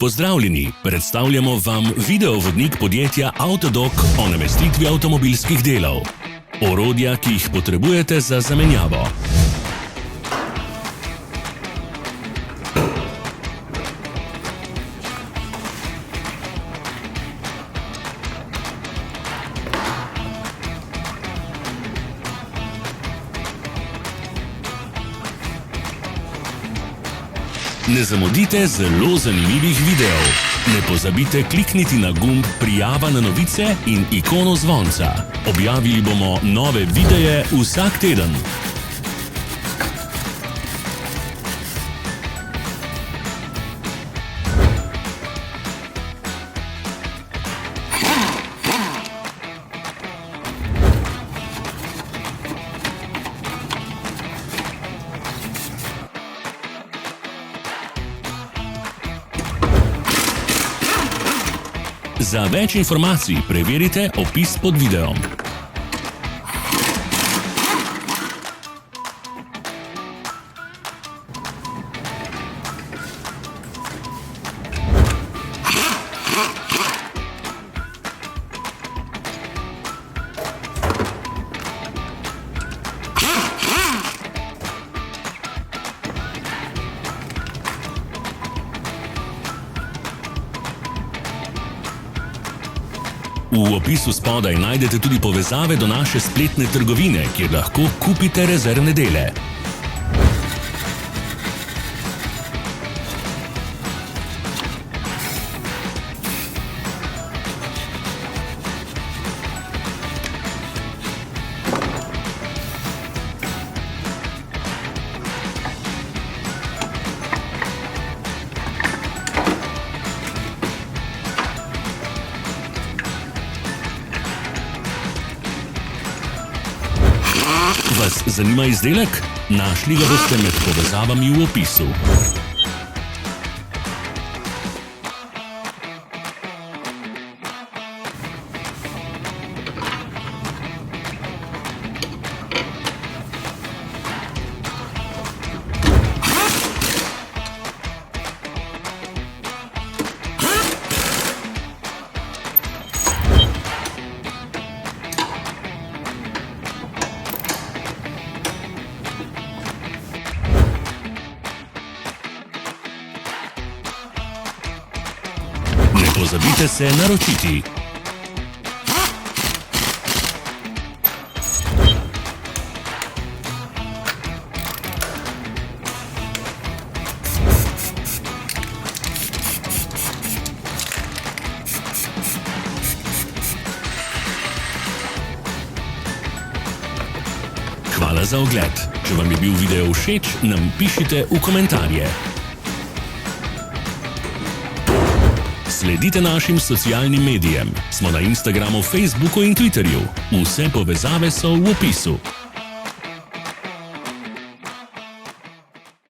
Pozdravljeni, predstavljamo vam videovodnik podjetja Avtodok o namestitvi avtomobilskih delov. Orodja, ki jih potrebujete za zamenjavo. Ne zamudite zelo zanimivih videov. Ne pozabite klikniti na gumb Prijava na novice in ikono zvonca. Objavili bomo nove videe vsak teden. Za več informacij preverite opis pod videom. V opisu spodaj najdete tudi povezave do naše spletne trgovine, kjer lahko kupite rezervne dele. Vas zanima izdelek? Našli ga boste med povezavami v opisu. Ne pozabite se naročiti. Hvala za ogled. Če vam je bil video všeč, nam pišite v komentarje. Sledite našim socialnim medijem. Smo na Instagramu, Facebooku in Twitterju. Vse povezave so v opisu.